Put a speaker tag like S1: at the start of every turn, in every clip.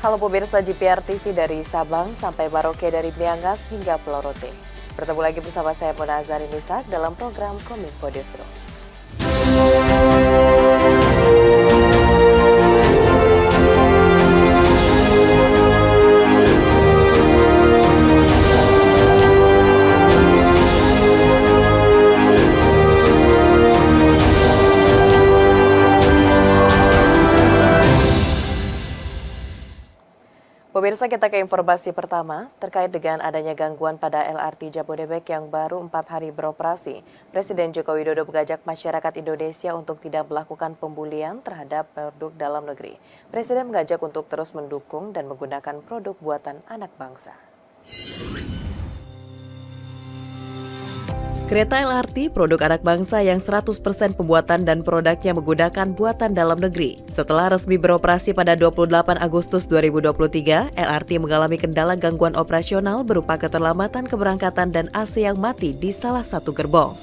S1: Halo pemirsa GPR TV dari Sabang sampai Maroke dari Miangas hingga Pulau Rote. Bertemu lagi bersama saya Mona Azari Nisak dalam program Kominfo Newsroom. Pemirsa, kita ke informasi pertama terkait dengan adanya gangguan pada LRT Jabodebek yang baru 4 hari beroperasi. Presiden Joko Widodo mengajak masyarakat Indonesia untuk tidak melakukan pembulian terhadap produk dalam negeri. Presiden mengajak untuk terus mendukung dan menggunakan produk buatan anak bangsa. Kereta LRT produk anak bangsa yang 100% pembuatan dan produknya menggunakan buatan dalam negeri. Setelah resmi beroperasi pada 28 Agustus 2023, LRT mengalami kendala gangguan operasional berupa keterlambatan keberangkatan dan AC yang mati di salah satu gerbong.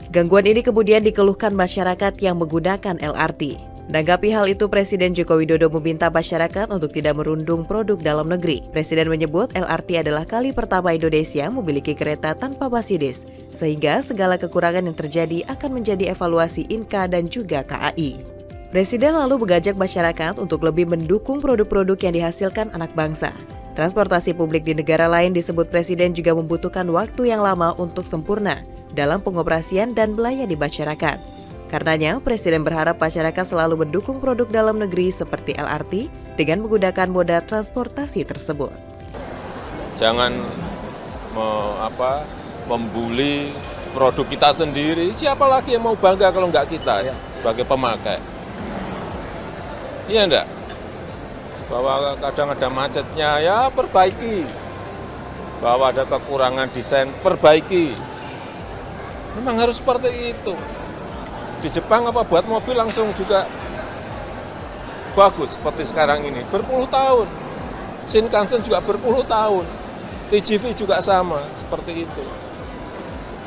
S1: Gangguan ini kemudian dikeluhkan masyarakat yang menggunakan LRT. Menanggapi hal itu, Presiden Joko Widodo meminta masyarakat untuk tidak merundung produk dalam negeri. Presiden menyebut LRT adalah kali pertama Indonesia memiliki kereta tanpa Mercedes, sehingga segala kekurangan yang terjadi akan menjadi evaluasi Inka dan juga KAI. Presiden lalu mengajak masyarakat untuk lebih mendukung produk-produk yang dihasilkan anak bangsa. Transportasi publik di negara lain disebut Presiden juga membutuhkan waktu yang lama untuk sempurna dalam pengoperasian dan melayani masyarakat. Karenanya, Presiden berharap masyarakat selalu mendukung produk dalam negeri seperti LRT dengan menggunakan moda transportasi tersebut.
S2: Jangan membuli produk kita sendiri. Siapa lagi yang mau bangga kalau nggak kita sebagai pemakai? Iya enggak? Bahwa kadang ada macetnya, ya perbaiki. Bahwa ada kekurangan desain, perbaiki. Memang harus seperti itu. Di Jepang buat mobil langsung juga bagus seperti sekarang ini. Berpuluh tahun. Shinkansen juga berpuluh tahun. TGV juga sama, seperti itu.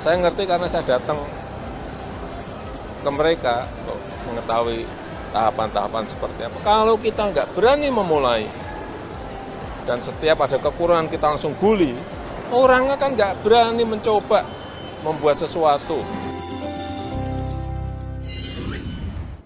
S2: Saya ngerti karena saya datang ke mereka untuk mengetahui tahapan-tahapan seperti apa. Kalau kita nggak berani memulai dan setiap ada kekurangan kita langsung bully, orangnya kan nggak berani mencoba membuat sesuatu.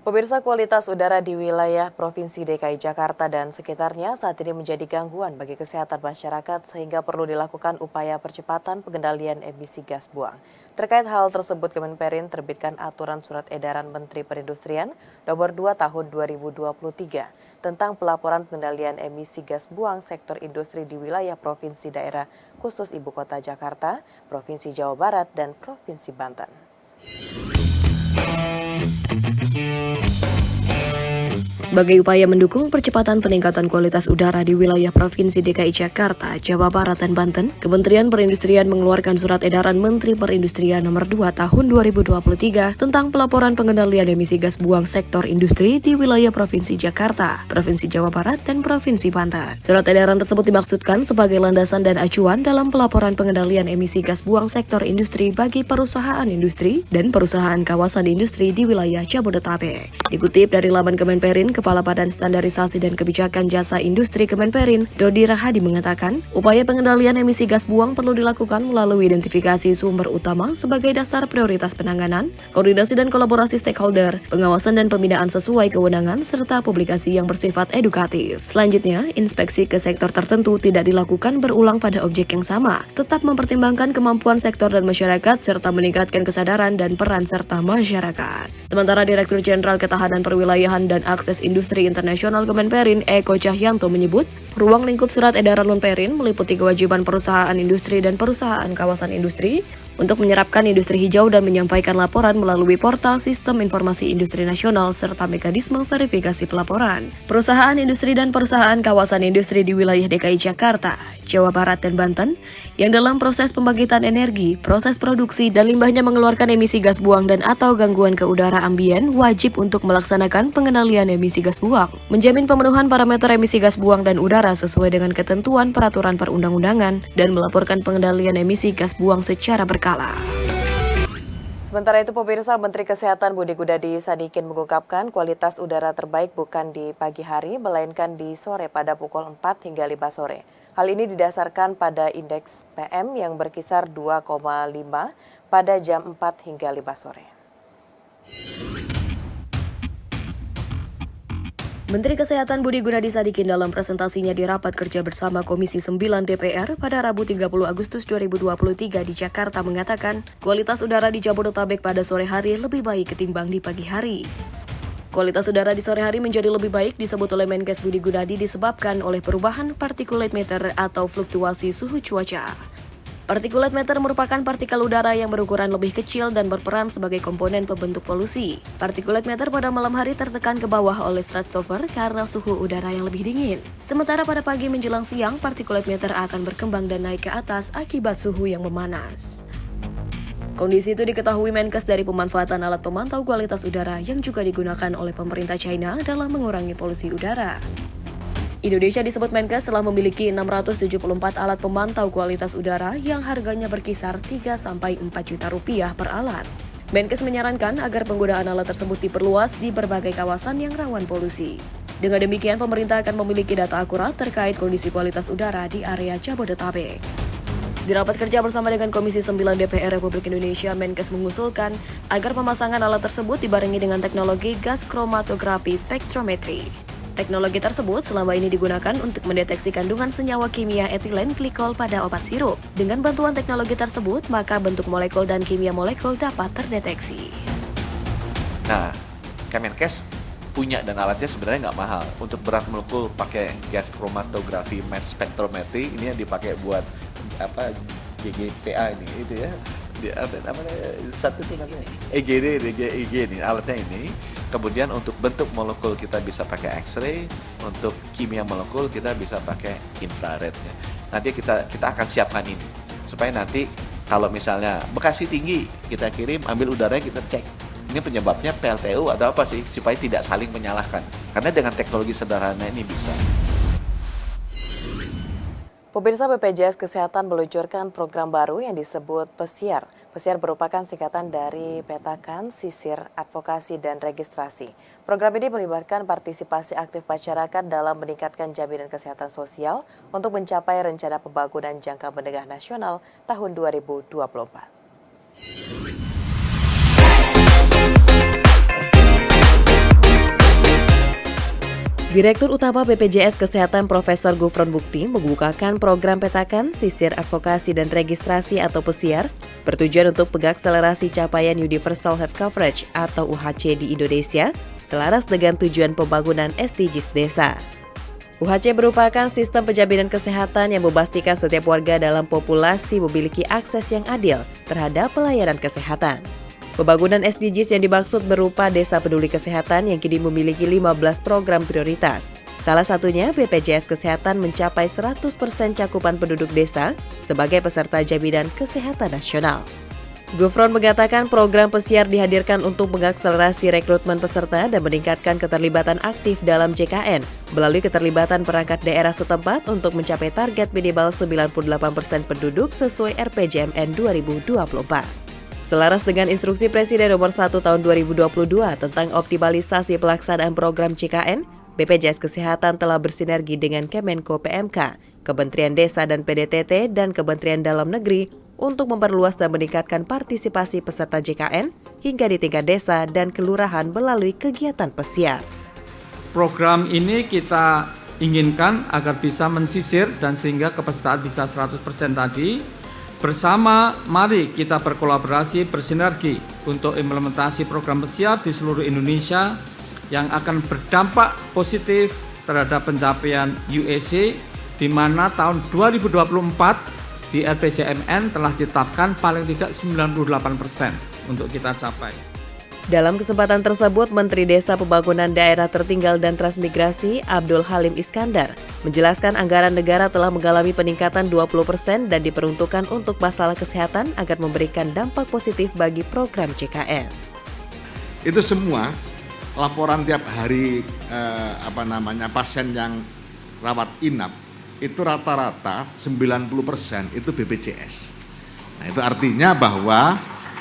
S1: Pemirsa, kualitas udara di wilayah Provinsi DKI Jakarta dan sekitarnya saat ini menjadi gangguan bagi kesehatan masyarakat sehingga perlu dilakukan upaya percepatan pengendalian emisi gas buang. Terkait hal tersebut, Kemenperin terbitkan aturan surat edaran Menteri Perindustrian nomor 2 tahun 2023 tentang pelaporan pengendalian emisi gas buang sektor industri di wilayah provinsi daerah khusus Ibu Kota Jakarta, Provinsi Jawa Barat, dan Provinsi Banten.
S3: Sebagai upaya mendukung percepatan peningkatan kualitas udara di wilayah Provinsi DKI Jakarta, Jawa Barat, dan Banten, Kementerian Perindustrian mengeluarkan surat edaran Menteri Perindustrian nomor 2 tahun 2023 tentang pelaporan pengendalian emisi gas buang sektor industri di wilayah Provinsi Jakarta, Provinsi Jawa Barat, dan Provinsi Banten. Surat edaran tersebut dimaksudkan sebagai landasan dan acuan dalam pelaporan pengendalian emisi gas buang sektor industri bagi perusahaan industri dan perusahaan kawasan industri di wilayah Jabodetabek. Dikutip dari laman Kemenperin, Kepala Badan Standarisasi dan Kebijakan Jasa Industri Kemenperin, Dodi Rahadi mengatakan, upaya pengendalian emisi gas buang perlu dilakukan melalui identifikasi sumber utama sebagai dasar prioritas penanganan, koordinasi dan kolaborasi stakeholder, pengawasan dan pembinaan sesuai kewenangan, serta publikasi yang bersifat edukatif. Selanjutnya, inspeksi ke sektor tertentu tidak dilakukan berulang pada objek yang sama, tetap mempertimbangkan kemampuan sektor dan masyarakat, serta meningkatkan kesadaran dan peran serta masyarakat. Sementara Direktur Jenderal Ketahanan Perwilayahan dan Akses Industri Internasional Kemenperin, Eko Cahyanto menyebut, ruang lingkup surat edaran Menperin meliputi kewajiban perusahaan industri dan perusahaan kawasan industri untuk menyerapkan industri hijau dan menyampaikan laporan melalui portal Sistem Informasi Industri Nasional serta mekanisme verifikasi pelaporan. Perusahaan industri dan perusahaan kawasan industri di wilayah DKI Jakarta, Jawa Barat, dan Banten yang dalam proses pembangkitan energi, proses produksi, dan limbahnya mengeluarkan emisi gas buang dan atau gangguan ke udara ambien wajib untuk melaksanakan pengendalian emisi gas buang, menjamin pemenuhan parameter emisi gas buang dan udara sesuai dengan ketentuan peraturan perundang-undangan, dan melaporkan pengendalian emisi gas buang secara berkala.
S1: Sementara itu, pemirsa, Menteri Kesehatan Budi Gunadi Sadikin mengungkapkan kualitas udara terbaik bukan di pagi hari, melainkan di sore pada pukul 4 hingga 5 sore. Hal ini didasarkan pada indeks PM yang berkisar 2,5 pada jam 4 hingga 5 sore.
S3: Menteri Kesehatan Budi Gunadi Sadikin dalam presentasinya di rapat kerja bersama Komisi 9 DPR pada Rabu 30 Agustus 2023 di Jakarta mengatakan kualitas udara di Jabodetabek pada sore hari lebih baik ketimbang di pagi hari. Kualitas udara di sore hari menjadi lebih baik disebut oleh Menkes Budi Gunadi disebabkan oleh perubahan particulate matter atau fluktuasi suhu cuaca. Particulate matter merupakan partikel udara yang berukuran lebih kecil dan berperan sebagai komponen pembentuk polusi. Particulate matter pada malam hari tertekan ke bawah oleh stratosfer karena suhu udara yang lebih dingin. Sementara pada pagi menjelang siang, particulate matter akan berkembang dan naik ke atas akibat suhu yang memanas. Kondisi itu diketahui Menkes dari pemanfaatan alat pemantau kualitas udara yang juga digunakan oleh pemerintah China dalam mengurangi polusi udara. Indonesia disebut Menkes telah memiliki 674 alat pemantau kualitas udara yang harganya berkisar 3-4 juta rupiah per alat. Menkes menyarankan agar penggunaan alat tersebut diperluas di berbagai kawasan yang rawan polusi. Dengan demikian, pemerintah akan memiliki data akurat terkait kondisi kualitas udara di area Jabodetabek. Di rapat kerja bersama dengan Komisi 9 DPR Republik Indonesia, Menkes mengusulkan agar pemasangan alat tersebut dibarengi dengan teknologi gas kromatografi spektrometri. Teknologi tersebut selama ini digunakan untuk mendeteksi kandungan senyawa kimia etilen glikol pada obat sirup. Dengan bantuan teknologi tersebut, maka bentuk molekul dan kimia molekul dapat terdeteksi.
S4: Nah, Kemenkes punya dan alatnya sebenarnya nggak mahal. Untuk berat molekul pakai gas kromatografi mass spectrometry, ini yang dipakai buat GGPA ini, itu ya. Satu itu namanya EGD ini alatnya ini. Kemudian untuk bentuk molekul kita bisa pakai X-ray, untuk kimia molekul kita bisa pakai infrarednya. Nanti kita akan siapkan ini supaya nanti kalau misalnya Bekasi tinggi, kita kirim, ambil udaranya kita cek. Ini penyebabnya PLTU atau apa sih supaya tidak saling menyalahkan. Karena dengan teknologi sederhana ini bisa.
S1: Pemirsa, BPJS Kesehatan meluncurkan program baru yang disebut Pesiar. Pesiar merupakan singkatan dari Petakan, Sisir, Advokasi, dan Registrasi. Program ini melibatkan partisipasi aktif masyarakat dalam meningkatkan jaminan kesehatan sosial untuk mencapai rencana pembangunan jangka menengah nasional tahun 2024. Direktur Utama BPJS Kesehatan Profesor Gufron Bukti membukakan program Petakan, Sisir, Advokasi, dan Registrasi atau Pesiar bertujuan untuk mengakselerasi capaian Universal Health Coverage atau UHC di Indonesia selaras dengan tujuan pembangunan SDGs desa. UHC merupakan sistem penjaminan kesehatan yang memastikan setiap warga dalam populasi memiliki akses yang adil terhadap pelayanan kesehatan. Pembangunan SDGs yang dimaksud berupa Desa Peduli Kesehatan yang kini memiliki 15 program prioritas. Salah satunya BPJS Kesehatan mencapai 100% cakupan penduduk desa sebagai peserta jaminan kesehatan nasional. Gufron mengatakan program Pesiar dihadirkan untuk mengakselerasi rekrutmen peserta dan meningkatkan keterlibatan aktif dalam JKN melalui keterlibatan perangkat daerah setempat untuk mencapai target minimal 98% penduduk sesuai RPJMN 2024. Selaras dengan instruksi Presiden nomor 1 tahun 2022 tentang optimalisasi pelaksanaan program JKN, BPJS Kesehatan telah bersinergi dengan Kemenko PMK, Kementerian Desa dan PDTT, dan Kementerian Dalam Negeri untuk memperluas dan meningkatkan partisipasi peserta JKN hingga di tingkat desa dan kelurahan melalui kegiatan Pesiar.
S5: Program ini kita inginkan agar bisa mensisir dan sehingga kepesertaan bisa 100% tadi. Bersama, mari kita berkolaborasi bersinergi untuk implementasi program Pesiar di seluruh Indonesia yang akan berdampak positif terhadap pencapaian UHC, di mana tahun 2024 di RPJMN telah ditetapkan paling tidak 98% untuk kita capai.
S1: Dalam kesempatan tersebut, Menteri Desa Pembangunan Daerah Tertinggal dan Transmigrasi Abdul Halim Iskandar menjelaskan anggaran negara telah mengalami peningkatan 20% dan diperuntukkan untuk masalah kesehatan agar memberikan dampak positif bagi program JKN.
S6: Itu semua laporan tiap hari pasien yang rawat inap itu rata-rata 90% itu BPJS. Nah, itu artinya bahwa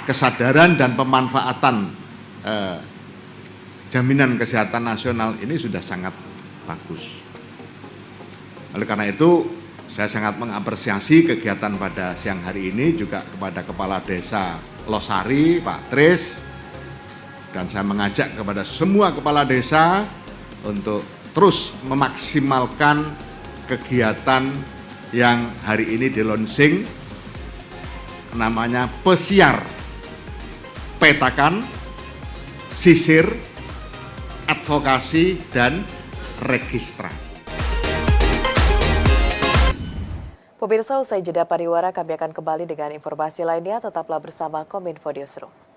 S6: kesadaran dan pemanfaatan jaminan kesehatan nasional ini sudah sangat bagus. Oleh karena itu, saya sangat mengapresiasi kegiatan pada siang hari ini juga kepada Kepala Desa Losari, Pak Tris, dan saya mengajak kepada semua kepala desa untuk terus memaksimalkan kegiatan yang hari ini di-launching, namanya Pesiar, Petakan, Sisir, Advokasi, dan Registrasi.
S1: Pemirsa, usai jeda pariwara, kami akan kembali dengan informasi lainnya. Tetaplah bersama Kominfo Newsroom.